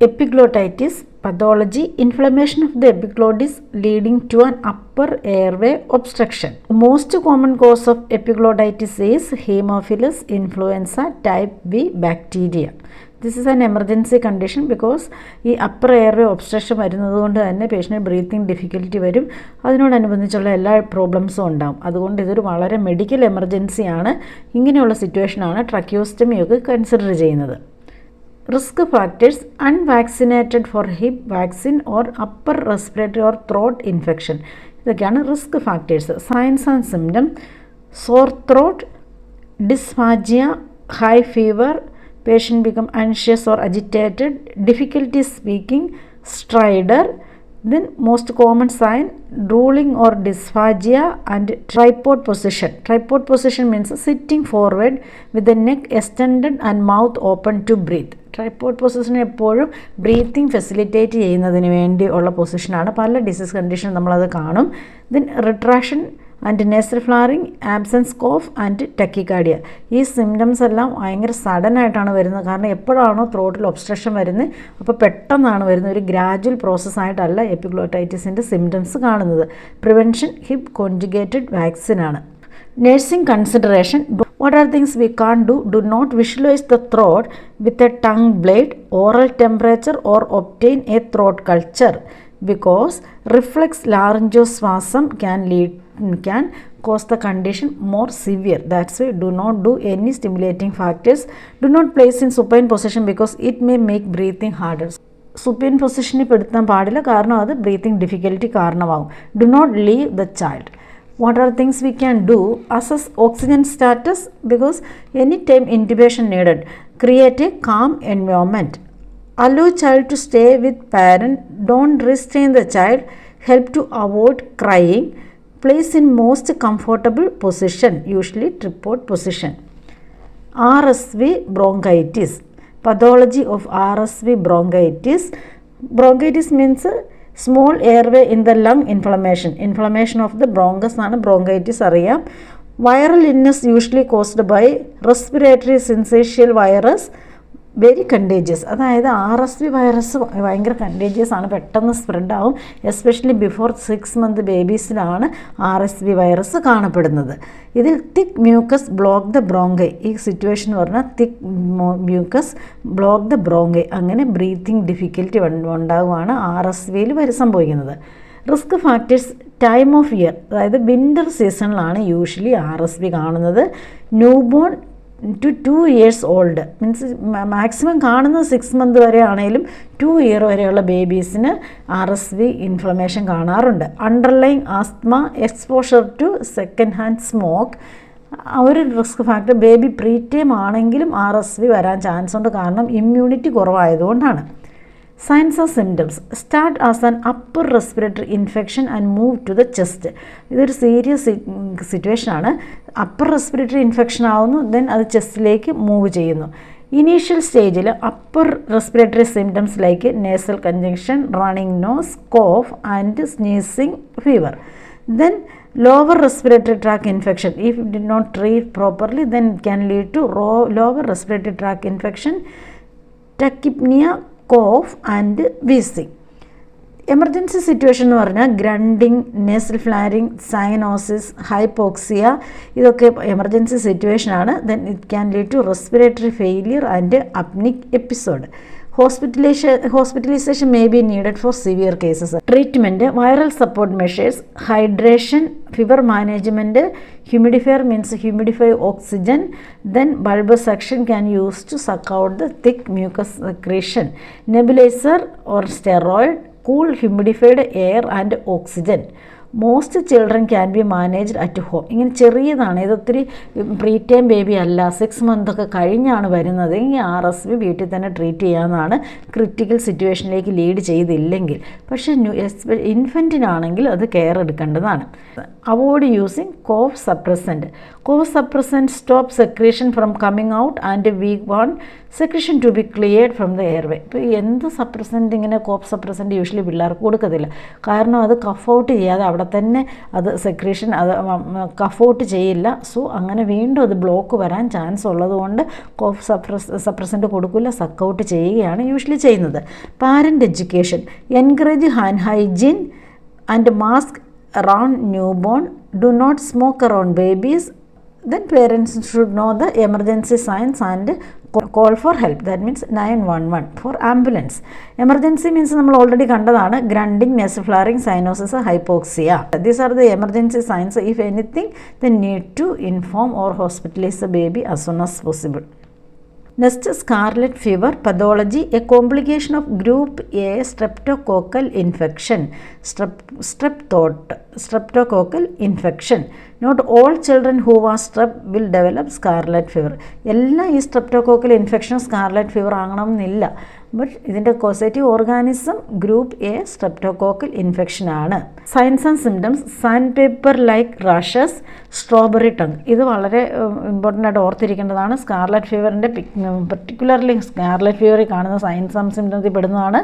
Epiglottitis pathology, inflammation of the epiglottis leading to an upper airway obstruction. The most common cause of epiglottitis is Haemophilus influenza type B bacteria. This is an emergency condition because ഈ upper airway obstruction വരുന്നത് കൊണ്ട് തന്നെ patient breathing difficulty വരും. അതിനോടനുബന്ധിച്ചുള്ള എല്ലാ പ്രോബ്ലംസും ഉണ്ടാകും. അതുകൊണ്ട് ഇതൊരു വളരെ മെഡിക്കൽ എമർജൻസിയാണ്. ഇങ്ങനെയുള്ള സിറ്റുവേഷനാണ് ട്രക്കിയോസ്റ്റമിയൊക്കെ കൺസിഡർ ചെയ്യുന്നത്. Risk factors: unvaccinated for hip vaccine or upper respiratory or throat infection. ഇതൊക്കെയാണ് risk factors. Science and symptom: sore throat, dysphagia, high fever, patient become anxious or agitated, difficulty speaking, stridor. Then most common sign: drooling or dysphagia and tripod position. Tripod position means sitting forward with the neck extended and mouth open to breathe. Tripod position എപ്പോഴും breathing facilitate ചെയ്യുന്നതിന് വേണ്ടി ഉള്ള പൊസിഷനാണ്. പല disease condition നമ്മളത് കാണും. Then retraction and nasal flaring, absence cough and tachycardia. ഈ symptoms എല്ലാം ഭയങ്കര സഡൻ ആയിട്ടാണ് വരുന്നത്. കാരണം എപ്പോഴാണോ ത്രോട്ടിൽ ഒബ്സ്ട്രക്ഷൻ വരുന്നത് അപ്പോൾ പെട്ടെന്നാണ് വരുന്നത്. ഒരു ഗ്രാജുവൽ പ്രോസസ്സായിട്ടല്ല എപ്പിഗ്ലോട്ടൈറ്റിസിൻ്റെ സിംറ്റംസ് കാണുന്നത്. പ്രിവെൻഷൻ ഹിപ്പ് കോൺജുഗേറ്റഡ് വാക്സിനാണ്. Nursing consideration: what are things we can't do? Do not visualize the throat with a tongue blade, oral temperature, or obtain a throat culture because reflex laryngospasm can cause the condition more severe. That's why do not do any stimulating factors. Do not place in supine position because it may make breathing harder. supine പൊസിഷനിൽ പെടുത്താൻ പാടില്ല, കാരണം അത് breathing difficulty കാരണമാകും. Do not leave the child. What are things we can do? Assess oxygen status because anytime intubation needed. Create a calm environment. Allow child to stay with parent. Don't restrain the child. Help to avoid crying. Place in most comfortable position, usually tripod position. RSV bronchitis. Pathology of RSV bronchitis. Bronchitis means small airway in the lung inflammation of the bronchus ആണ് bronchitis അറിയാം. viral illness usually caused by respiratory syncytial virus, very contagious. അതായത് RSV virus ഭയങ്കര contagious ആണ്, പെട്ടെന്ന് spread ആവും. Especially before 6 month ബേബീസിലാണ് RSV virus കാണപ്പെടുന്നത്. ഇതിൽ thick mucus block the bronchi, ഈ സിറ്റുവേഷൻ പറഞ്ഞാൽ thick mucus block the bronchi, അങ്ങനെ ബ്രീത്തിങ് ഡിഫിക്കൽറ്റി ഉണ്ടാകുവാണ് RSVയിൽ സംഭവിക്കുന്നത്. Risk factors: time of year, അതായത് വിൻ്റർ സീസണിലാണ് യൂഷ്വലി RSV കാണുന്നത്. Newborn to 2 years old means maximum കാണുന്നത് 6 month വരെ ആണെങ്കിലും 2 year വരെയുള്ള ബേബീസിന് RSV ഇൻഫ്ലമേഷൻ കാണാറുണ്ട്. Underline asthma, exposure to second hand smoke, ഒരു റിസ്ക് ഫാക്ടർ. ബേബി പ്രീടൈം ആണെങ്കിലും RSV വരാൻ ചാൻസ് ഉണ്ട്, കാരണം ഇമ്മ്യൂണിറ്റി കുറവായതുകൊണ്ടാണ്. Signs or symptoms: start as an upper respiratory infection and move to the chest. ഇതൊരു serious situation ആണ്. Upper respiratory infection ആവുന്നു, then അത് ചെസ്റ്റിലേക്ക് മൂവ് ചെയ്യുന്നു. ഇനീഷ്യൽ സ്റ്റേജിൽ upper respiratory symptoms like nasal conjunction, running nose, cough and sneezing, fever. Then lower respiratory tract infection. If it did not treat properly, then it can lead to lower respiratory tract infection, tachypnea, cough and wheezing. Emergency situation എന്ന് പറഞ്ഞാൽ grunting, nasal flaring, cyanosis, hypoxia, ഇതൊക്കെ എമർജൻസി സിറ്റുവേഷനാണ്. Then it can lead to respiratory failure and apneic episode. hospitalization may be needed for severe cases. Treatment: viral support measures, hydration, fever management, humidifier means humidify oxygen, then bulbous suction can use to suck out the thick mucus secretion, nebulizer or steroid, cool humidified air and oxygen. Most children can be managed at home. ഇങ്ങനെ ചെറിയതാണ്, ഇതൊത്തിരി preterm baby അല്ല, 6 month ഒക്കെ കഴിഞ്ഞാണ് വരുന്നത്. ഈ RSV വീട്ടിൽ തന്നെ treat ചെയ്യാവുന്നതാണ്, critical സിറ്റുവേഷനിലേക്ക് lead ചെയ്തില്ലെങ്കിൽ. പക്ഷേ ഇൻഫൻറ്റിനാണെങ്കിൽ അത് കെയർ എടുക്കേണ്ടതാണ്. Avoid using cough suppressant. Cough suppressant stop secretion from coming out and weaken secretion to be cleared from the airway. ഇപ്പോൾ എന്ത് സപ്രസൻറ്റ് ഇങ്ങനെ കോഫ് സപ്രസൻറ്റ് യൂഷ്വലി പിള്ളേർക്ക് കൊടുക്കത്തില്ല, കാരണം അത് കഫ് ഔട്ട് ചെയ്യാതെ അവിടെ തന്നെ അത് സെക്രീഷൻ അത് കഫ് ഔട്ട് ചെയ്യില്ല. സോ അങ്ങനെ വീണ്ടും അത് ബ്ലോക്ക് വരാൻ ചാൻസ് ഉള്ളതുകൊണ്ട് കോഫ് സപ്രസൻറ്റ് കൊടുക്കില്ല, സക്ക് ഔട്ട് ചെയ്യുകയാണ് യൂഷ്വലി ചെയ്യുന്നത്. Parent education, encourage hand hygiene and mask around newborn, do not smoke around babies. Then parents should know the emergency signs and call for help. That means 911 for ambulance. Emergency means നമ്മൾ already കണ്ടതാണ്, grunting, nasopharynx, cyanosis, hypoxia. These are the emergency signs. If anything, they need to inform or hospitalize the baby as soon as possible. Next, scarlet fever pathology, a complication of group A streptococcal infection. Streptococcal infection. Not all children who are strep will develop scarlet fever. എല്ലാ ഈ streptococcal infection scarlet fever ആകണമെന്നില്ല. But ഇതിൻ്റെ causative organism group A streptococcal infection ആണ്. Signs and symptoms, sand paper like rashes, strawberry tongue. ഇത് വളരെ important ആയിട്ട് ഓർത്തിരിക്കേണ്ടതാണ്. Scarlet ഫീവറിൻ്റെ പർട്ടിക്കുലർലി സ്കാർലറ്റ് ഫീവറിൽ കാണുന്ന സൈൻസ് ആൻഡ് സിംറ്റംസിൽ പെടുന്നതാണ്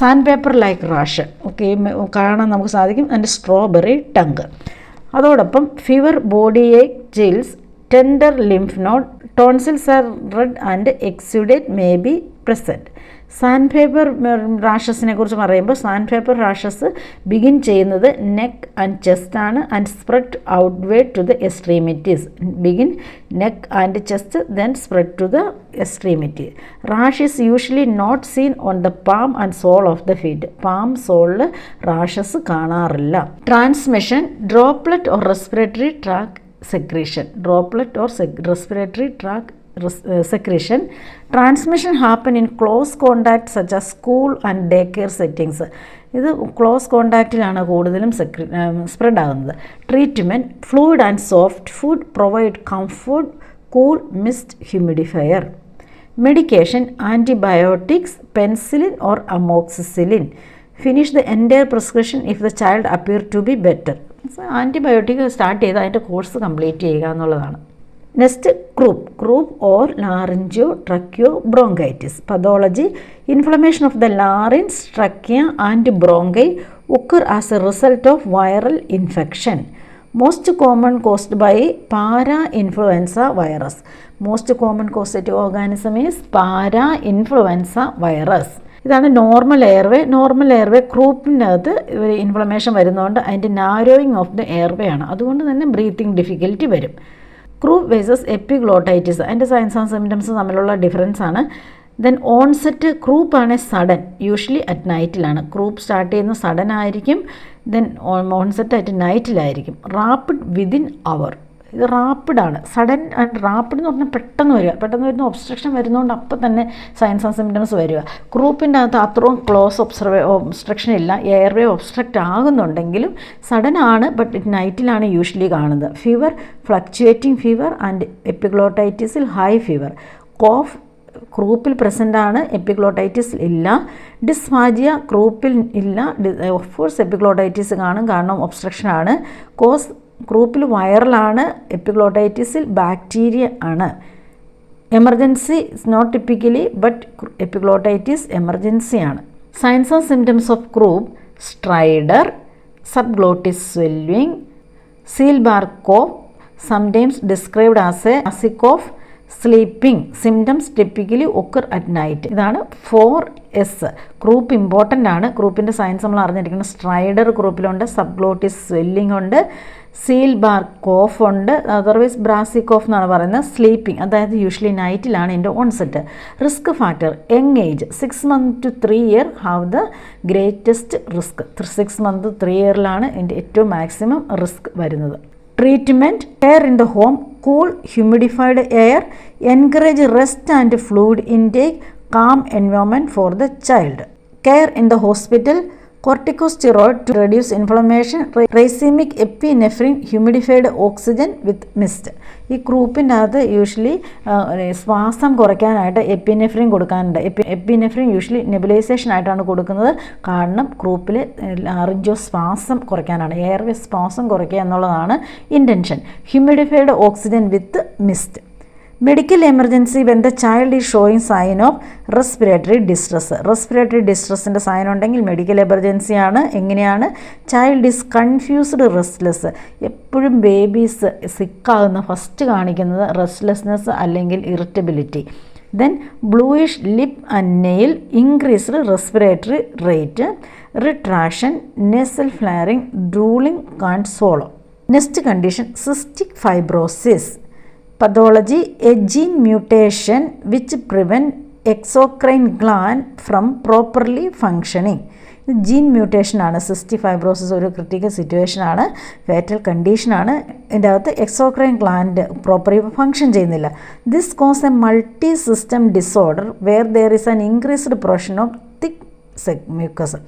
sand paper like rash. Okay, കാണാൻ നമുക്ക് സാധിക്കും. അതിൻ്റെ സ്ട്രോബെറി ടങ്. അതോടൊപ്പം fever, body ache, chills, tender lymph node, tonsils are red and exudate may be present. Sand paper റാഷസിനെ കുറിച്ച് പറയുമ്പോൾ സാൻഡ് പേപ്പർ റാഷസ് ബിഗിൻ ചെയ്യുന്നത് നെക്ക് ആൻഡ് ചെസ്റ്റ് ആണ് and spread outward to the extremities. Begin neck and chest, then spread to the extremity. Rash is usually not seen on the palm and sole of the feet. Palm സോളിൽ rashes കാണാറില്ല. Transmission, droplet or respiratory tract secretion. Droplet or respiratory tract secretion. Transmission happen in close contact such as school and daycare settings. ഇത് close കോണ്ടാക്റ്റിലാണ് കൂടുതലും spread ആകുന്നത്. Treatment, fluid and soft food, provide comfort, cool, mist, humidifier. Medication, antibiotics, penicillin or amoxicillin. Finish the entire prescription if the child appear to be better. Antibiotic start ചെയ്ത് അതിൻ്റെ course complete ചെയ്യുക എന്നുള്ളതാണ്. Next, croup or laryngotracheobronchitis. Pathology, inflammation of the larynx, trachea and bronchi occur as a result of viral infection. Most common caused by para-influenza virus. Most common causative organism is para-influenza virus. ഇതാണ് normal airway. Normal airway ക്രൂപ്പിനകത്ത് inflammation വരുന്നതുകൊണ്ട് അതിൻ്റെ narrowing of the airway ആണ്, അതുകൊണ്ട് തന്നെ breathing difficulty വരും. ക്രൂപ്പ് versus epiglottitis, അതിൻ്റെ signs and symptoms തമ്മിലുള്ള ഡിഫറൻസ് ആണ്. ദെൻ ഓൺസെറ്റ്, ക്രൂപ്പ് ആണ് സഡൻ, യൂഷ്വലി അറ്റ് നൈറ്റിലാണ്. ക്രൂപ്പ് സ്റ്റാർട്ട് ചെയ്യുന്ന സഡൻ ആയിരിക്കും, ദെൻ ഓൺസെറ്റ് അറ്റ് നൈറ്റിലായിരിക്കും. റാപ്പിഡ് വിതിൻ അവർ, ഇത് റാപ്പിഡാണ്. സഡൻ ആൻഡ് റാപ്പിഡ് എന്ന് പറഞ്ഞാൽ പെട്ടെന്ന് വരിക, പെട്ടെന്ന് വരുന്ന ഒബ്സ്ട്രക്ഷൻ വരുന്നതുകൊണ്ട് അപ്പം തന്നെ സൈൻസ് ആൻഡ് സിംറ്റംസ് വരിക. ക്രൂപ്പിൻ്റെ അകത്ത് അത്രയും ക്ലോസ് ഒബ്സ്ട്രക്ഷൻ ഇല്ല, എയർവേ ഒബ്സ്ട്രക്റ്റ് ആകുന്നുണ്ടെങ്കിലും സഡൻ ആണ്, ബട്ട് നൈറ്റിലാണ് യൂഷ്വലി കാണുന്നത്. ഫീവർ, ഫ്ലക്ച്വേറ്റിംഗ് ഫീവർ ആൻഡ് എപ്പിഗ്ലോട്ടൈറ്റിസിൽ ഹൈ ഫീവർ. കോഫ് ക്രൂപ്പിൽ പ്രസൻ്റാണ്, എപ്പിഗ്ലോട്ടൈറ്റിസ് ഇല്ല. ഡിസ്ഫാജിയ ക്രൂപ്പിൽ ഇല്ല, ഓഫ് കോഴ്സ് എപ്പിഗ്ലോട്ടൈറ്റിസ് കാണും, കാരണം ഒബ്സ്ട്രക്ഷനാണ്. കോസ് ക്രൂപ്പിൽ വൈറലാണ്, എപ്പിഗ്ലോട്ടൈറ്റിസിൽ ബാക്ടീരിയ ആണ്. Emergency not typically, but epiglottitis എമർജൻസിയാണ്. Signs and symptoms of croup, stridor, subglottis swelling, seal bark cough, sometimes described as a അസിക്കോഫ്, sleeping. Symptoms typically occur at night. ഇതാണ് 4S. ക്രൂപ്പ് ഇമ്പോർട്ടൻ്റ് ആണ്. ക്രൂപ്പിൻ്റെ സയൻസ് നമ്മൾ അറിഞ്ഞിരിക്കണം. സ്ട്രൈഡർ ക്രൂപ്പിലുണ്ട്, സബ്ഗ്ലോട്ടിസ് സ്വെല്ലിംഗ് ഉണ്ട്, seal bark കോഫ് ഉണ്ട്, otherwise ബ്രാസി കോഫ് എന്നാണ് പറയുന്നത്. സ്ലീപ്പിംഗ്, അതായത് യൂഷ്വലി നൈറ്റിലാണ് ഇതിൻ്റെ onset. Risk factor, young age 6 months to 3 years have the greatest risk. 6 months to 3 yearsലാണ് ഇതിൻ്റെ ഏറ്റവും മാക്സിമം റിസ്ക് വരുന്നത്. Treatment, care in the home, cool humidified air, encourage rest and fluid intake, calm environment for the child. Care in the hospital, corticosteroid to reduce inflammation, racemic epinephrine, humidified oxygen with mist. ഈ ക്രൂപ്പിൻ്റെ അകത്ത് usually ശ്വാസം കുറയ്ക്കാനായിട്ട് epinephrine കൊടുക്കാനുണ്ട്. Epinephrine usually nebulisation ആയിട്ടാണ് കൊടുക്കുന്നത്, കാരണം ക്രൂപ്പിൽ ലാറിഞ്ചോ ശ്വാസം കുറയ്ക്കാനാണ്, airway ശ്വാസം കുറയ്ക്കുക എന്നുള്ളതാണ് intention. Humidified oxygen with mist. Medical emergency when the child is showing sign of respiratory distress. Respiratory ഡിസ്ട്രസിൻ്റെ സൈൻ ഉണ്ടെങ്കിൽ മെഡിക്കൽ എമർജൻസിയാണ്. എങ്ങനെയാണ്? Child is confused restless. എപ്പോഴും ബേബീസ് സിക്കാകുന്ന ഫസ്റ്റ് കാണിക്കുന്നത് റെസ്റ്റ്ലെസ്നെസ് അല്ലെങ്കിൽ irritability. Then bluish lip and nail, increased respiratory rate, retraction, nasal flaring, drooling, can't swallow. Next condition, cystic fibrosis. Pathology, a gene mutation which prevent exocrine gland from properly functioning. Gene മ്യൂട്ടേഷനാണ്. Cystic fibrosis ഒരു critical സിറ്റുവേഷനാണ്, fatal കണ്ടീഷനാണ്. ഇതിൻ്റെ അകത്ത് exocrine gland properly function ചെയ്യുന്നില്ല. This cause a multi system disorder where there is an increased production of thick mucus.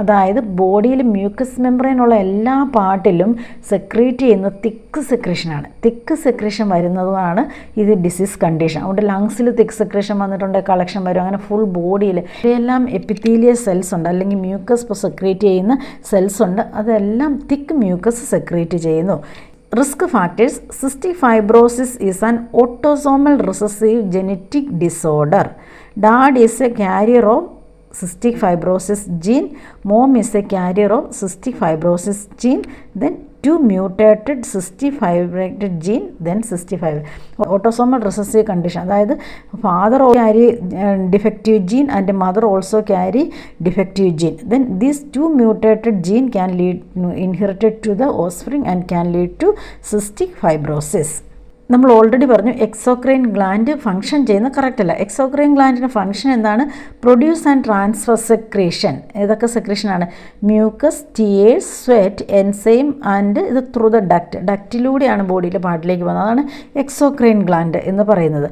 അതായത് ബോഡിയിൽ mucus മെംബ്രെയിനുള്ള എല്ലാ പാർട്ടിലും സെക്രീറ്റ് ചെയ്യുന്ന തിക്ക് സെക്രീഷനാണ്. തിക്ക് സെക്രീഷൻ വരുന്നതുമാണ് ഇത് ഡിസീസ് കണ്ടീഷൻ. അതുകൊണ്ട് ലങ്സിൽ തിക്ക് സെക്രീഷൻ വന്നിട്ടുണ്ടെങ്കിൽ കളക്ഷൻ വരും. അങ്ങനെ ഫുൾ ബോഡിയിൽ ഇതെല്ലാം എപ്പിത്തീലിയൽ സെൽസ് ഉണ്ട്, അല്ലെങ്കിൽ മ്യൂക്കസ് സെക്രീറ്റ് ചെയ്യുന്ന സെൽസ് ഉണ്ട്. അതെല്ലാം തിക്ക് മ്യൂക്കസ് സെക്രീറ്റ് ചെയ്യുന്നു. Risk factors. Cystic fibrosis is an autosomal recessive genetic disorder. Dad is A carrier of cystic fibrosis gene, mom is a carrier of cystic fibrosis gene, then two mutated cystic fibrosis gene, then cystic fibrosis. Autosomal recessive condition, അതായത് father carry defective gene and mother also carry defective gene. Then these two mutated gene can lead inherited to the offspring and can lead to cystic fibrosis. നമ്മൾ already പറഞ്ഞു exocrine gland function ചെയ്യുന്ന correct അല്ല. Exocrine ഗ്ലാൻഡിൻ്റെ function എന്താണ്? Produce and transfer secretion. ഏതൊക്കെ സെക്രീഷനാണ്? Mucus, tears, sweat, enzyme and ഇത് through the ഡക്റ്റിലൂടെയാണ് ബോഡിയിലെ പാർട്ടിലേക്ക് പോകുന്നത്. അതാണ് എക്സോക്രൈൻ ഗ്ലാൻഡ് എന്ന് പറയുന്നത്.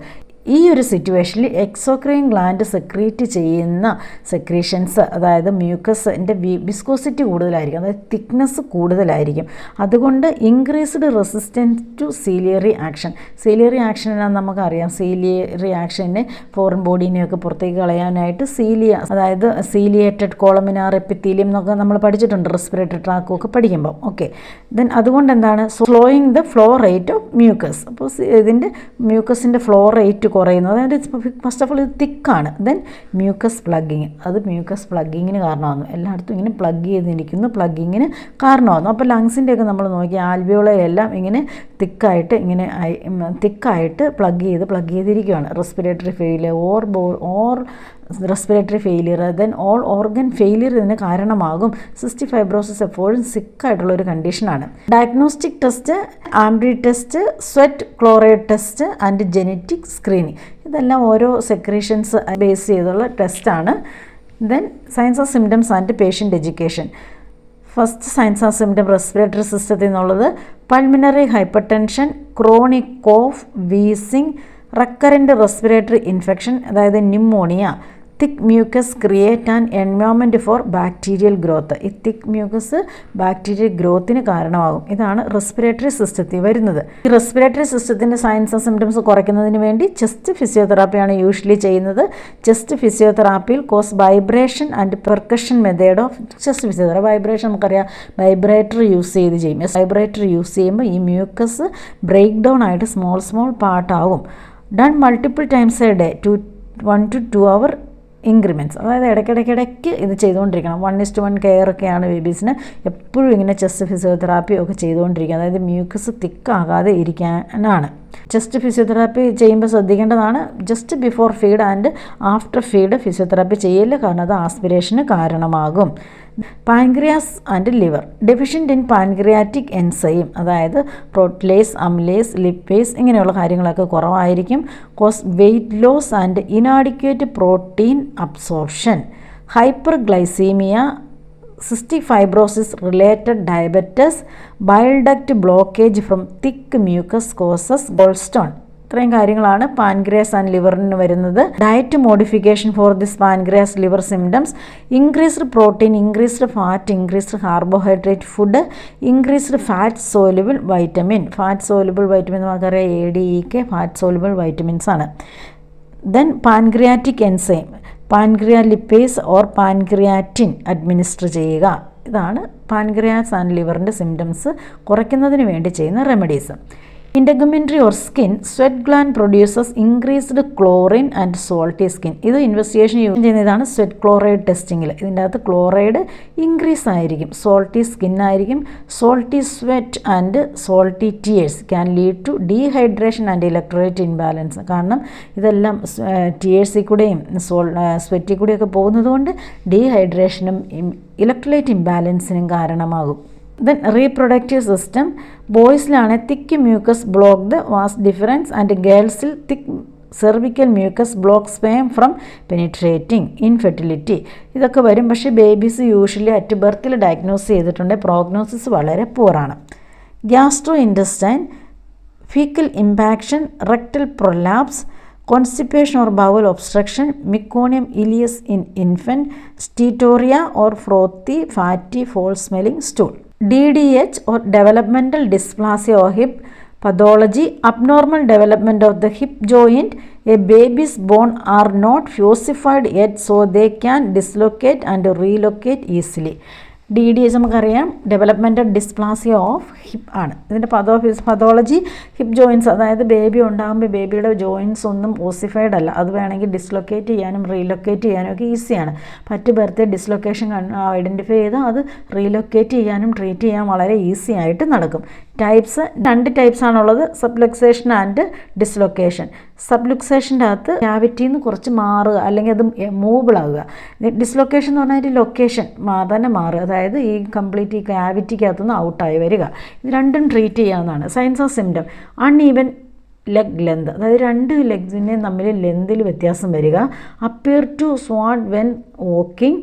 ഈ ഒരു സിറ്റുവേഷനിൽ എക്സോക്രൈൻ ഗ്ലാൻഡ് സെക്രീറ്റ് ചെയ്യുന്ന സെക്രീഷൻസ്, അതായത് മ്യൂക്കസിൻ്റെ വിസ്കോസിറ്റി കൂടുതലായിരിക്കും, അതായത് തിക്നെസ് കൂടുതലായിരിക്കും. അതുകൊണ്ട് increased resistance to ciliary action. Ciliary action എന്നാണ് നമുക്കറിയാം. സീലിയറി ആക്ഷനെ ഫോറിൻ ബോഡീനെയൊക്കെ പുറത്തേക്ക് കളയാനായിട്ട് അതായത് സീലിയേറ്റഡ് കോളമിനാർ എപ്പിത്തീലിയം എന്നൊക്കെ നമ്മൾ പഠിച്ചിട്ടുണ്ട് റെസ്പിറേറ്ററി ട്രാക്കൊക്കെ പഠിക്കുമ്പോൾ. ഓക്കെ, ദെൻ അതുകൊണ്ട് എന്താണ്? Slowing the flow rate of mucus. അപ്പോൾ ഇതിൻ്റെ മ്യൂക്കസിൻ്റെ ഫ്ലോ റേറ്റ് കുറയുന്നു. അതായത് ഫസ്റ്റ് ഓഫ് ഓൾ ഇത് തിക്കാണ്. ദെൻ മ്യൂക്കസ് പ്ലഗിങ്, അത് മ്യൂക്കസ് പ്ലഗിങ്ങിന് കാരണമാകുന്നു. എല്ലായിടത്തും ഇങ്ങനെ പ്ലഗ് ചെയ്തിരിക്കുന്നു, പ്ലഗിങ്ങിന് കാരണമാകുന്നു. അപ്പോൾ ലങ്സിൻ്റെയൊക്കെ നമ്മൾ നോക്കി ആൽവിയോളയെല്ലാം ഇങ്ങനെ തിക്കായിട്ട് പ്ലഗ് ചെയ്തിരിക്കുകയാണ്. Respiratory failure or respiratory failure, then all organ failure ഇതിന് കാരണമാകും. സിസ്റ്റിക് ഫൈബ്രോസിസ് എപ്പോഴും സിക്കായിട്ടുള്ളൊരു കണ്ടീഷനാണ്. ഡയഗ്നോസ്റ്റിക് ടെസ്റ്റ്, ആംബ്രി test, sweat chloride test and genetic screening, ഇതെല്ലാം ഓരോ സെക്രീഷൻസ് ബേസ് ചെയ്തുള്ള ടെസ്റ്റാണ്. Then signs of symptoms and patient education. First signs of symptom respiratory സിസ്റ്റത്തിൽ നിന്നുള്ളത് pulmonary hypertension, chronic cough, wheezing, recurrent respiratory infection അതായത് pneumonia, thick mucus create and environment for bacterial growth. ഈ തിക്ക് mucus bacterial ഗ്രോത്തിന് കാരണമാകും. ഇതാണ് respiratory സിസ്റ്റത്തിൽ വരുന്നത്. ഈ respiratory സിസ്റ്റത്തിൻ്റെ സയൻസ് ഓഫ് സിംറ്റംസ് കുറയ്ക്കുന്നതിന് വേണ്ടി ചെസ്റ്റ് ഫിസിയോതെറാപ്പിയാണ് യൂഷ്വലി ചെയ്യുന്നത്. ചെസ്റ്റ് ഫിസിയോതെറാപ്പിയിൽ vibration and percussion method of chest physiotherapy. Vibration നമുക്കറിയാം, വൈബ്രേറ്റർ യൂസ് ചെയ്യും. വൈബ്രേറ്റർ യൂസ് ചെയ്യുമ്പോൾ ഈ മ്യൂക്കസ് ബ്രേക്ക് ഡൗൺ ആയിട്ട് സ്മോൾ പാർട്ടാകും. Done multiple times a day, 1 to 2 hour increments. അതായത് ഇടയ്ക്കിടയ്ക്ക് ഇത് ചെയ്തുകൊണ്ടിരിക്കണം. 1:1 കെയർ ഒക്കെയാണ് ബേബീസിന്. എപ്പോഴും ഇങ്ങനെ ചെസ്റ്റ് ഫിസിയോതെറാപ്പി ഒക്കെ ചെയ്തുകൊണ്ടിരിക്കുക, അതായത് മ്യൂക്കസ് തിക്കാകാതെ ഇരിക്കാനാണ്. ചെസ്റ്റ് ഫിസിയോതെറാപ്പി ചെയ്യുമ്പോൾ ശ്രദ്ധിക്കേണ്ടതാണ്, just before feed and after feed physiotherapy ചെയ്യില്ല, കാരണം അത് ആസ്പിരേഷന് കാരണമാകും. Pancreas and liver. Deficient in pancreatic enzyme, അതായത് പ്രോട്ടീലേസ്, അമിലേസ്, ലിപ്പേസ് ഇങ്ങനെയുള്ള കാര്യങ്ങളൊക്കെ കുറവായിരിക്കും. Cause weight loss and inadequate protein absorption. Hyperglycaemia, cystic fibrosis related diabetes, bile duct blockage from thick mucus causes gall stone. ഇത്രയും കാര്യങ്ങളാണ് pancreas and ലിവറിന് വരുന്നത്. Diet modification for this pancreas liver symptoms: increased protein, increased fat, increased carbohydrate food, increased fat soluble vitamin. Fat soluble vitamin നമുക്കറിയാം ADEK fat soluble vitamins ആണ്. Then pancreatic enzyme, pancrelipase or pancreatin administer ചെയ്യുക. ഇതാണ് pancreas and ലിവറിൻ്റെ symptoms കുറയ്ക്കുന്നതിന് വേണ്ടി ചെയ്യുന്ന remedies. Integumentary or skin, sweat gland produces increased chlorine and salty skin. ഇത് investigation use ചെയ്യുന്നതാണ് സ്വെറ്റ് ക്ലോറൈഡ് ടെസ്റ്റിങ്ങിൽ. ഇതിൻ്റെ അകത്ത് ക്ലോറൈഡ് ഇൻക്രീസ് ആയിരിക്കും, സോൾട്ടി സ്കിൻ ആയിരിക്കും. Salty sweat and salty tears can lead to dehydration and electrolyte imbalance. കാരണം ഇതെല്ലാം ടീയേഴ്സിൽ കൂടെയും സ്വെറ്റിൽ കൂടെയൊക്കെ പോകുന്നത് കൊണ്ട് ഡീഹൈഡ്രേഷനും ഇലക്ട്രോലൈറ്റ് ഇംബാലൻസിനും കാരണമാകും. Then reproductive system, ബോയ്സിലാണ് thick mucus block the vas deferens and ഗേൾസിൽ thick cervical mucus block sperm from penetrating infertility. ഇതൊക്കെ വരും. പക്ഷേ ബേബീസ് യൂഷ്വലി അറ്റ് ബർത്തിൽ ഡയഗ്നോസ് ചെയ്തിട്ടുണ്ട്. പ്രോഗ്നോസിസ് വളരെ പൂറാണ്. Gastro intestine, faecal impaction, rectal prolapse, constipation or bowel obstruction, meconium ileus in infant, steatorrhea or frothy, fatty, foul-smelling stool. DDH or developmental dysplasia or hip pathology, abnormal development of the hip joint. A baby's bone are not ossified yet, so they can dislocate and relocate easily. DDH നമുക്കറിയാം developmental dysplasia of hip ആണ്. ഇതിൻ്റെ pathology hip joints, അതായത് baby ഉണ്ടാകുമ്പോൾ ബേബിയുടെ joints ഒന്നും ossified അല്ല. അത് വേണമെങ്കിൽ ഡിസ്ലൊക്കേറ്റ് ചെയ്യാനും റീലൊക്കേറ്റ് ചെയ്യാനും ഒക്കെ ഈസിയാണ്. പറ്റ് ബർത്ത് ഡിസ്ലൊക്കേഷൻ ഐഡൻറ്റിഫൈ ചെയ്താൽ അത് റീലൊക്കേറ്റ് ചെയ്യാനും ട്രീറ്റ് ചെയ്യാൻ വളരെ ഈസി ആയിട്ട് നടക്കും. ടൈപ്സ് 2 ടൈപ്സ് ആണുള്ളത്, സബ്ലുക്സേഷൻ ആൻഡ് ഡിസ്ലൊക്കേഷൻ. സബ്ലുക്സേഷൻ്റെ അകത്ത് ക്യാവിറ്റിയിൽ നിന്ന് കുറച്ച് മാറുക അല്ലെങ്കിൽ അത് മൂവബിൾ ആകുക. ഡിസ്ലൊക്കേഷൻ എന്ന് പറഞ്ഞാൽ ലൊക്കേഷൻ തന്നെ മാറുക, അതായത് ഈ കംപ്ലീറ്റ് ഈ ക്യാവിറ്റിക്കകത്തുനിന്ന് ഔട്ടായി വരിക. ഇത് രണ്ടും ട്രീറ്റ് ചെയ്യാവുന്നതാണ്. Signs of symptom, uneven leg length, അതായത് 2 ലെഗ്സിൻ്റെയും തമ്മിൽ ലെന്തിൽ വ്യത്യാസം വരിക. Appear to swayed when walking.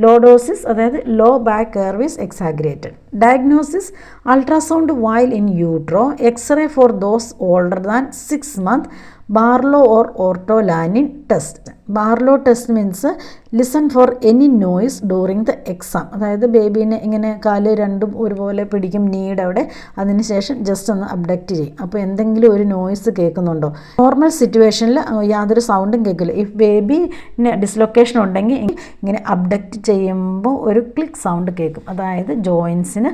Lordosis, അതായത് low back curve is exaggerated. Diagnosis, ultrasound while in utero, x ray for those older than 6 months, Barlow or Ortolani test. Barlow test means listen for any noise during the exam. അതായത് ബേബീനെ ഇങ്ങനെ കാല് രണ്ടും ഒരുപോലെ പിടിക്കും, need അവിടെ, അതിനുശേഷം just ഒന്ന് അബ്ഡക്റ്റ് ചെയ്യും. അപ്പോൾ എന്തെങ്കിലും ഒരു നോയ്സ് കേൾക്കുന്നുണ്ടോ? നോർമൽ സിറ്റുവേഷനിൽ യാതൊരു സൗണ്ടും കേൾക്കില്ല. ഇഫ് ബേബിന് ഡിസ്ലൊക്കേഷൻ ഉണ്ടെങ്കിൽ ഇങ്ങനെ അബ്ഡക്റ്റ് ചെയ്യുമ്പോൾ ഒരു ക്ലിക്ക് സൗണ്ട് കേൾക്കും, അതായത് ജോയിൻസിന്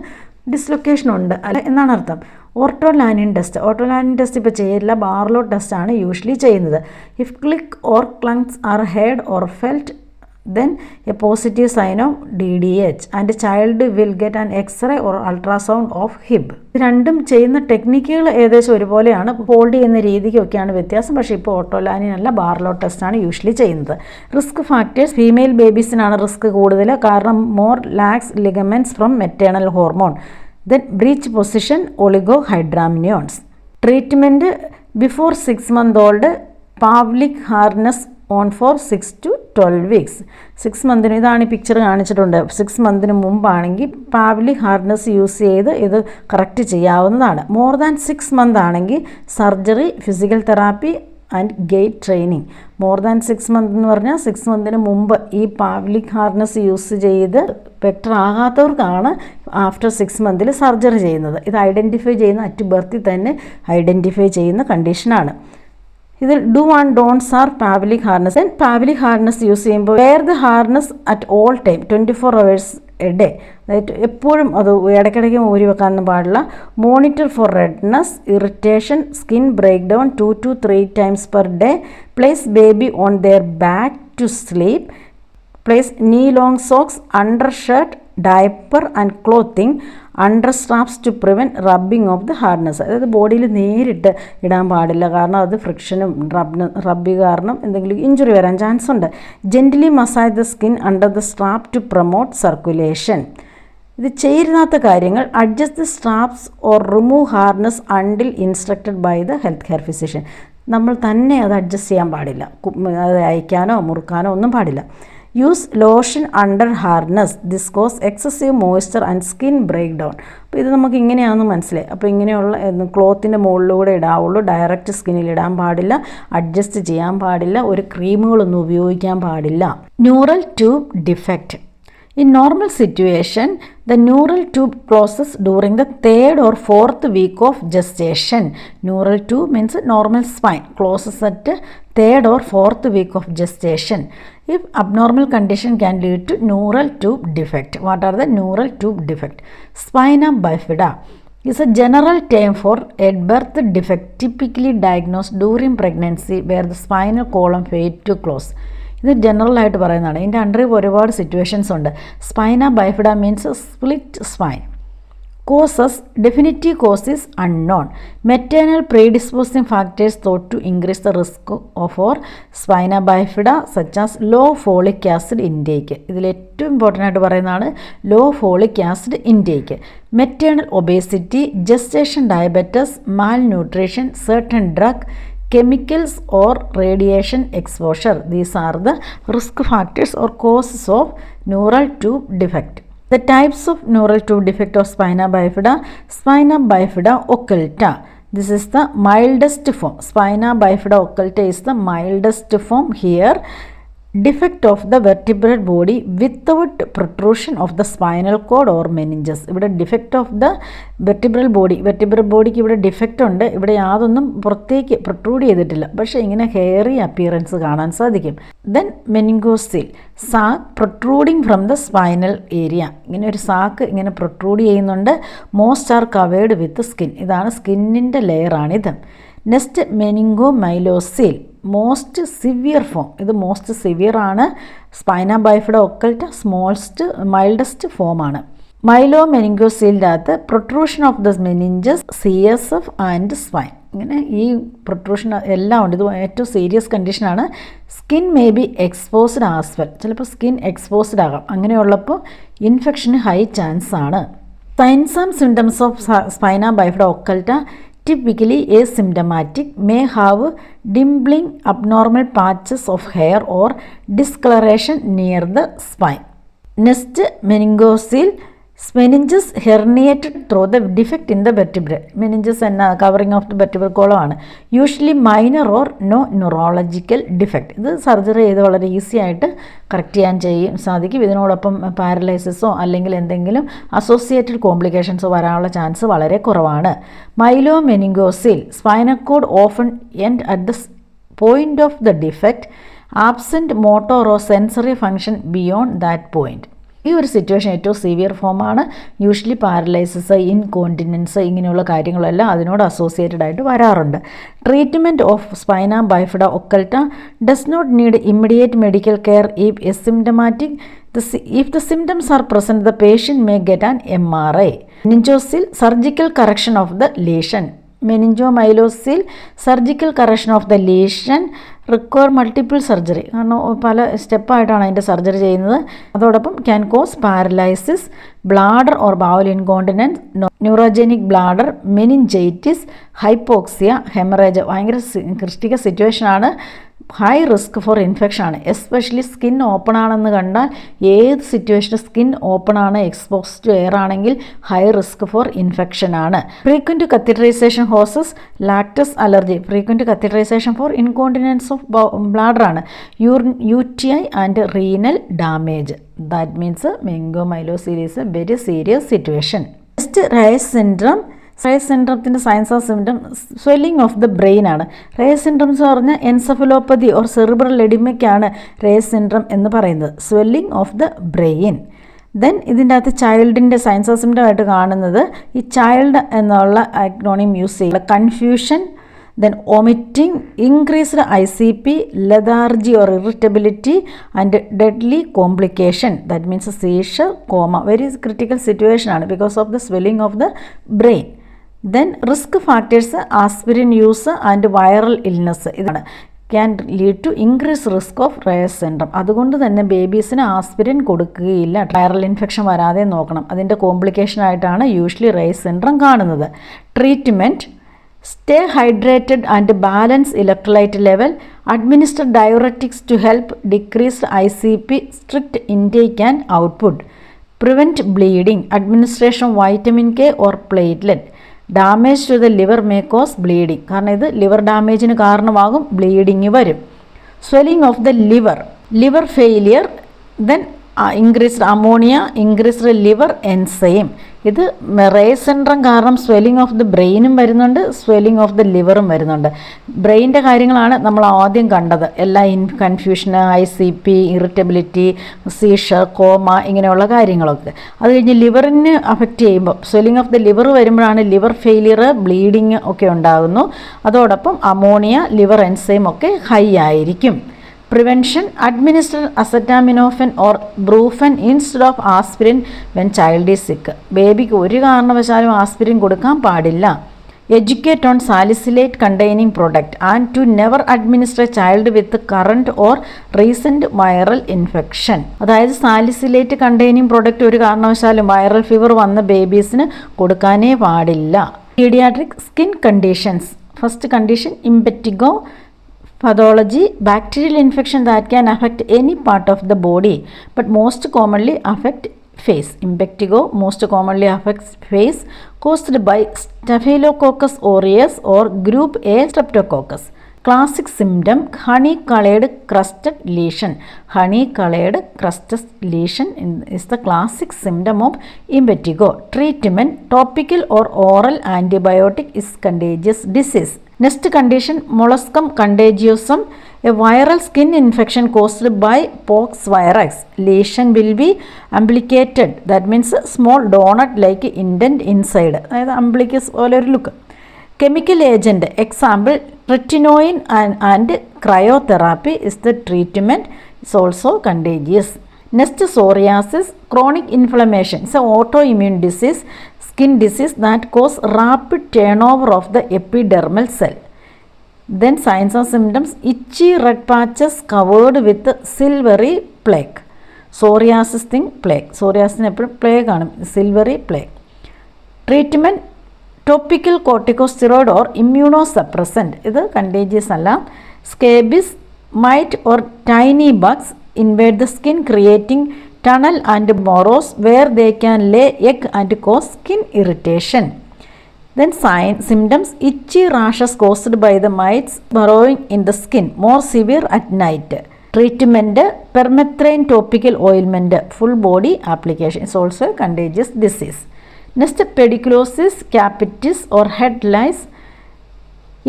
ഡിസ്ലൊക്കേഷൻ ഉണ്ട് അല്ല എന്നാണ് അർത്ഥം. ഓർട്ടോലാനിൻ ടെസ്റ്റ് ഇപ്പോൾ ചെയ്യില്ല, ബാർലോ ടെസ്റ്റാണ് യൂഷ്വലി ചെയ്യുന്നത്. If click or clunks are heard or felt, then a positive sign of DDH and child will get an X-ray or ultrasound of hip. രണ്ടും ചെയ്യുന്ന ടെക്നിക്കുകൾ ഏകദേശം ഒരുപോലെയാണ്, ഹോൾഡ് ചെയ്യുന്ന രീതിക്കൊക്കെയാണ് വ്യത്യാസം. പക്ഷേ ഇപ്പോൾ ഓർട്ടോലാനിൻ അല്ല, ബാർലോ ടെസ്റ്റാണ് യൂഷ്വലി ചെയ്യുന്നത്. റിസ്ക് ഫാക്ടേഴ്സ്, ഫീമെയിൽ ബേബീസിനാണ് റിസ്ക് കൂടുതൽ, കാരണം more lax ligaments from maternal hormone. Then breech position, oligohydramnios. Treatment before 6 months old, Pavlik harness on for 6 to 12 weeks. 6 months, ഇതാണ് ഈ പിക്ചർ കാണിച്ചിട്ടുണ്ട്. 6 months മുമ്പാണെങ്കിൽ പാവ്ലിക് ഹാർനസ് യൂസ് ചെയ്ത് ഇത് കറക്റ്റ് ചെയ്യാവുന്നതാണ്. മോർ ദാൻ 6 months ആണെങ്കിൽ surgery, physical therapy and gait training. More than 6 months എന്ന് പറഞ്ഞാൽ 6 months മുമ്പ് ഈ പാവ്ലിക് ഹാർനസ് യൂസ് ചെയ്ത് പെക്ടർ ആകാത്തവർക്കാണ് ആഫ്റ്റർ 6 months സർജറി ചെയ്യുന്നത്. ഇത് ഐഡൻറ്റിഫൈ ചെയ്യുന്ന അറ്റ് ബർത്തിൽ തന്നെ ഐഡൻറ്റിഫൈ ചെയ്യുന്ന കണ്ടീഷനാണ്. ഇതിൽ do and don'ts are Pavlik harness. Pavlik harness use ചെയ്യുമ്പോൾ wear the harness at all time 24 hours a day, അതായത് എപ്പോഴും അത് ഇടയ്ക്കിടയ്ക്ക് ഊരി വെക്കാനൊന്നും പാടില്ല. Monitor for redness, irritation, skin break down 2 to 3 times per day. Place baby on their back to sleep. Place knee long socks, undershirt, diaper and clothing under straps to prevent rubbing of the harness. അതായത് ബോഡിയിൽ നേരിട്ട് ഇടാൻ പാടില്ല, കാരണം അത് ഫ്രിക്ഷനും റബ്ബി കാരണം എന്തെങ്കിലും ഇഞ്ചുറി വരാൻ ചാൻസ് ഉണ്ട്. Gently massage the skin under the strap to promote circulation. ഇത് ചെയ്യരുതാത്ത കാര്യങ്ങൾ, adjust the straps or remove harness until instructed by the health care physician. നമ്മൾ തന്നെ അത് അഡ്ജസ്റ്റ് ചെയ്യാൻ പാടില്ല, അത് അയക്കാനോ മുറുക്കാനോ ഒന്നും പാടില്ല. Use lotion under harness, this cause excessive moisture and skin break down. അപ്പോൾ ഇത് നമുക്ക് ഇങ്ങനെയാണെന്ന് മനസ്സിലായി. അപ്പോൾ ഇങ്ങനെയുള്ള ക്ലോത്തിൻ്റെ മുകളിലൂടെ ഇടാവുള്ളൂ, ഡയറക്റ്റ് സ്കിന്നിൽ ഇടാൻ പാടില്ല, അഡ്ജസ്റ്റ് ചെയ്യാൻ പാടില്ല, ഒരു ക്രീമുകളൊന്നും ഉപയോഗിക്കാൻ പാടില്ല. Neural tube defect. In normal situation, the neural tube closes during the 3rd or 4th week of gestation. Neural tube means normal spine closes at 3rd or 4th week of gestation. If abnormal condition can lead to neural tube defect. What are the neural tube defect? Spina bifida, is a general term for a birth defect typically diagnosed during pregnancy where the spinal column failed to close. ഇത് ജനറലായിട്ട് പറയുന്നതാണ്. ഇതിൻ്റെ അണ്ടറിൽ ഒരുപാട് situations ഉണ്ട്. Spina ബൈഫിഡ means split spine. Causes, definitive cause is unknown. Maternal predisposing factors thought to increase the risk for spina bifida such as low folic acid intake. ഇതിൽ ഏറ്റവും important ആയിട്ട് പറയുന്നതാണ് low folic acid intake. Maternal obesity, gestation diabetes, malnutrition, certain drug, chemicals or radiation exposure. These are the risk factors or causes of neural tube defect. The types of neural tube defect of spina bifida occulta. This is the mildest form. Spina bifida occulta is the mildest form here. Defect of the vertebral body without protrusion of the spinal cord or meninges. ഇവിടെ defect of the vertebral ബോഡിക്ക് ഇവിടെ defect ഉണ്ട്. ഇവിടെ യാതൊന്നും പുറത്തേക്ക് protrude ചെയ്തിട്ടില്ല, പക്ഷേ ഇങ്ങനെ ഹെയറി അപ്പിയറൻസ് കാണാൻ സാധിക്കും. Then meningocele, sac protruding from the spinal area. ഇങ്ങനെ ഒരു സാക്ക് ഇങ്ങനെ പ്രൊട്രൂഡ് ചെയ്യുന്നുണ്ട്. Most are covered with skin. ഇതാണ് സ്കിന്നിൻ്റെ ലെയറാണിത്. Next meningomyelocele, most severe form. ഇത് മോസ്റ്റ് സിവിയർ ആണ്. സ്പൈന ബൈഫിഡ ഒക്കൽറ്റ മൈൽഡസ്റ്റ് ഫോമാണ്. മൈലോ മെനിങ്കോസീലിൻ്റെ അകത്ത് protrusion of the meninges, CSF and spine. ഇങ്ങനെ ഈ പ്രൊട്രൂഷൻ എല്ലാം ഉണ്ട്. ഇത് ഏറ്റവും സീരിയസ് കണ്ടീഷനാണ്. Skin may be exposed as well. ചിലപ്പോൾ സ്കിൻ എക്സ്പോസ്ഡ് ആകാം. അങ്ങനെയുള്ളപ്പോൾ ഇൻഫെക്ഷന് ഹൈ ചാൻസ് ആണ്. Signs and symptoms of spina bifida occulta typically asymptomatic, may have dimpling, abnormal patches of hair or discoloration near the spine. Next, meningocele, meninges herniated through the defect in the vertebrae. Meninges and covering of the vertebral column ആണ്. Usually minor or no neurological defect. ഇത് surgery ചെയ്ത് വളരെ easy ആയിട്ട് correct ചെയ്യാൻ സാധിക്കും. ഇതിനോടൊപ്പം പാരലൈസിസോ അല്ലെങ്കിൽ എന്തെങ്കിലും അസോസിയേറ്റഡ് കോംപ്ലിക്കേഷൻസോ വരാനുള്ള ചാൻസ് വളരെ കുറവാണ്. Myelomeningocele, spinal cord often end at the point of the defect, absent motor or sensory function beyond that point. ഈ ഒരു സിറ്റുവേഷൻ ഏറ്റവും സിവിയർ ഫോമാണ്. യൂഷ്വലി പാരലൈസിസ്, ഇൻകോണ്ടിനൻസ്, ഇങ്ങനെയുള്ള കാര്യങ്ങളെല്ലാം അതിനോട് അസോസിയേറ്റഡ് ആയിട്ട് വരാറുണ്ട്. Treatment of spina bifida occulta does not need immediate medical care if asymptomatic. If the symptoms are present, the patient may get an MRI. Meningocele, surgical correction of the lesion. Meningomyelocele, surgical correction of the lesion require multiple surgery. കാരണം പല സ്റ്റെപ്പായിട്ടാണ് അതിൻ്റെ surgery ചെയ്യുന്നത്. അതോടൊപ്പം can cause paralysis, bladder or bowel incontinence, neurogenic bladder, meningitis, hypoxia, haemorrhage. ഭയങ്കര critical സിറ്റുവേഷനാണ്. High risk for infection ആണ്. Especially skin open ആണെന്ന് കണ്ടാൽ, ഏത് സിറ്റുവേഷനും സ്കിൻ ഓപ്പൺ ആണ്, എക്സ്പോസ്ഡ് ടു എയർ ആണെങ്കിൽ ഹൈ റിസ്ക് ഫോർ ഇൻഫെക്ഷൻ ആണ്. Frequent catheterisation causes latex allergy. Frequent catheterisation for incontinence of bladder ആണ്. UTI and renal damage. That means meningomyelocele is a very serious situation. Next Reye's syndrome. റയസ് സിൻഡ്രത്തിൻ്റെ signs of symptom swelling of the brain ആണ്. Reye's syndrome എന്ന് പറഞ്ഞാൽ encephalopathy or cerebral എഡിമയ്ക്കാണ് Reye's syndrome എന്ന് പറയുന്നത്. Swelling of the brain. Then ഇതിൻ്റെ അകത്ത് ചൈൽഡിൻ്റെ science of symptom ആയിട്ട് കാണുന്നത് ഈ ചൈൽഡ് എന്നുള്ള അക്രോണിം യൂസ് ചെയ്യുക. Confusion, then vomiting, increased ICP, lethargy or irritability and deadly complication. That means a seizure, coma. Very critical situation ആണ് because of the swelling of the brain. Then risk factors, aspirin use and viral illness. ഇതാണ് can lead to increase risk of Reye's syndrome. അതുകൊണ്ട് തന്നെ ബേബീസിന് aspirin കൊടുക്കുകയില്ല. Viral infection വരാതെ നോക്കണം. അതിൻ്റെ complication ആയിട്ടാണ് യൂഷ്വലി റയസ് സിൻഡ്രം കാണുന്നത്. Treatment: stay hydrated and balance electrolyte level, administer diuretics to help decrease ICP, strict intake and output, prevent bleeding, administration vitamin K or platelet. Damage to the liver may cause bleeding. കാരണം ഇത് liver ഡാമേജിന് കാരണമാകും, bleeding വരും. Swelling of the liver, liver failure, then increased ammonia, increased liver enzyme. ഇത് raise syndrome കാരണം swelling of the ബ്രെയിനും വരുന്നുണ്ട്, swelling of the ലിവറും വരുന്നുണ്ട്. ബ്രെയിൻ്റെ കാര്യങ്ങളാണ് നമ്മൾ ആദ്യം കണ്ടത്, എല്ലാ കൺഫ്യൂഷന്, ICP, ഇറിറ്റബിലിറ്റി, സീഷർ, കോമ, ഇങ്ങനെയുള്ള കാര്യങ്ങളൊക്കെ. അത് കഴിഞ്ഞ് ലിവറിന് അഫക്റ്റ് ചെയ്യുമ്പോൾ സ്വെല്ലിംഗ് ഓഫ് ദി ലിവർ വരുമ്പോഴാണ് ലിവർ ഫെയിലിയർ, ബ്ലീഡിങ് ഒക്കെ ഉണ്ടാകുന്നു. അതോടൊപ്പം അമോണിയ, ലിവർ എൻസൈം ഒക്കെ ഹൈ ആയിരിക്കും. Prevention: administer acetaminophen or brufen instead of aspirin when child is sick. ബേബിക്ക് ഒരു കാരണവശാലും ആസ്പിരിൻ കൊടുക്കാൻ പാടില്ല. Educate on salicylate containing product and to never administer child with current or recent viral infection. അതായത് salicylate containing product ഒരു കാരണവശാലും viral fever വന്ന ബേബീസിന് കൊടുക്കാനേ പാടില്ല. Paediatric skin conditions. First condition impetigo. Pathology: bacterial infection that can affect any part of the body but most commonly affect face. Impetigo most commonly affects face, caused by Staphylococcus aureus or group A Streptococcus. Classic symptom: honey colored crusted lesion. Honey colored crusted lesion is the classic symptom of impetigo. Treatment: topical or oral antibiotic is contagious disease. Next condition: molluscum contagiosum, a viral skin infection caused by pox virus. Lesion will be umbilicated, that means small donut like indent inside, അതായത് umbilicus പോലെ ഒരു look. Chemical agent: example tretinoin and cryotherapy is the treatment, is also contagious. Next, psoriasis, chronic inflammation. It's an autoimmune disease, skin disease that cause rapid turnover of the epidermal cell. Then signs and symptoms: itchy red patches covered with silvery plaque. Psoriasis thing plague. Psoriasis എപ്പോഴും plague ആണ്, silvery plague. Treatment: topical corticosteroid or immunosuppressant. ഇത് contagious അല്ല. Scabies, mite or tiny bugs invade the skin creating tunnel and burrows where they can lay egg and cause skin irritation. Then symptoms: itchy rashes caused by the mites burrowing in the skin, more severe at night. Treatment: permethrin topical ointment, full body application, is also a contagious disease. Next, pediculosis, capitis or head lice,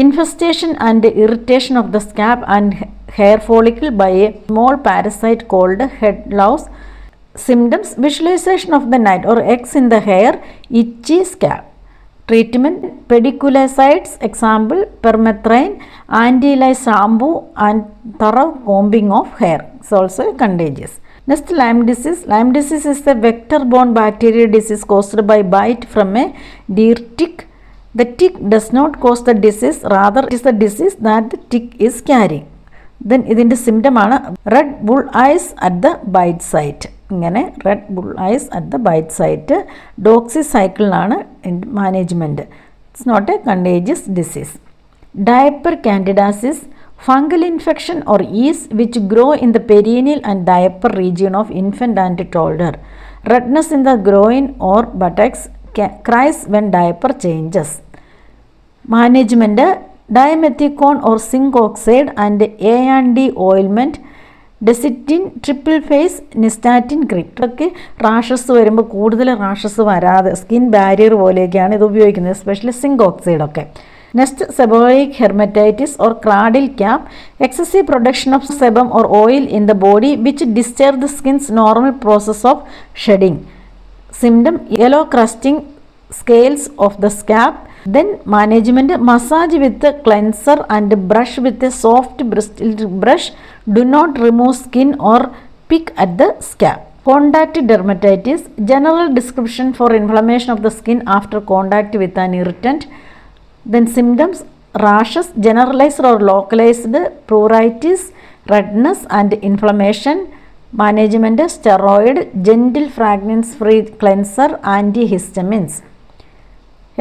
infestation and irritation of the scalp and hair follicle by a small parasite called head louse. Symptoms: visualization of the night or eggs in the hair, itchy scalp. Treatment: pediculicides, example permethrin, anti-lice shampoo and thorough combing of hair, is also contagious. Next, Lyme disease. Lyme disease is a vector-borne bacterial disease caused by bite from a deer tick. The tick does not cause the disease, rather it is the disease that the tick is carrying. Then ഇതിൻ്റെ symptom ആണ് red bull eyes at the bite site. ഇങ്ങനെ red bull eyes at the bite site. ഡോക്സിസൈക്കിളിനാണ് management. It's not a contagious disease. Diaper candidiasis, fungal infection or yeast which grow in the perineal and diaper region of infant and toddler. Redness in the groin or buttocks, cries when diaper changes. Management: dimethicone or zinc oxide and A&D ointment, Desitin, triple paste, nystatin cream. ഇതൊക്കെ rashes വരുമ്പോൾ കൂടുതൽ rashes വരാതെ skin barrier പോലെയൊക്കെയാണ് ഇത് ഉപയോഗിക്കുന്നത്, especially zinc ഓക്സൈഡൊക്കെ. Next, seborrhoeic dermatitis or cradle cap, excessive production of sebum or oil in the body which disturb the skin's normal process of shedding. Symptom: yellow crusting scales of the scalp. Then management: massage with a cleanser and brush with a soft bristled brush. Do not remove skin or pick at the scalp. Contact dermatitis, general description for inflammation of the skin after contact with an irritant. Then symptoms: rashes, generalized or localized pruritus, redness and inflammation. Management: steroid, gentle fragrance free cleanser, antihistamines.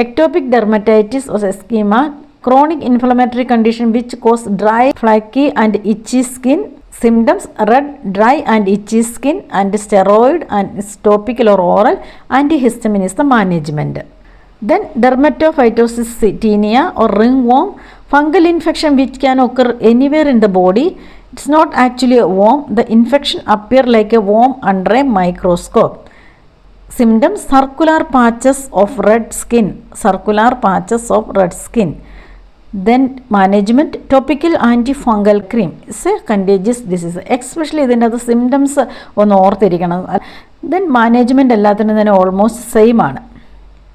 Ectopic dermatitis or eczema, chronic inflammatory condition which cause dry, flaky and itchy skin. Symptoms: red, dry and itchy skin, and steroid and topical or oral. Antihistamine is the management. Then dermatophytosis, tinea or ringworm, fungal infection which can occur anywhere in the body. It's not actually a worm. The infection appear like a worm under a microscope. Symptoms: circular patches of red skin. Circular patches of red skin. Then management: topical antifungal cream. It's a contagious disease. Especially ഇതിൻ്റെ അത് symptoms ഒന്ന് ഓർത്തിരിക്കണം. Then management എല്ലാത്തിനും തന്നെ almost same ആണ്.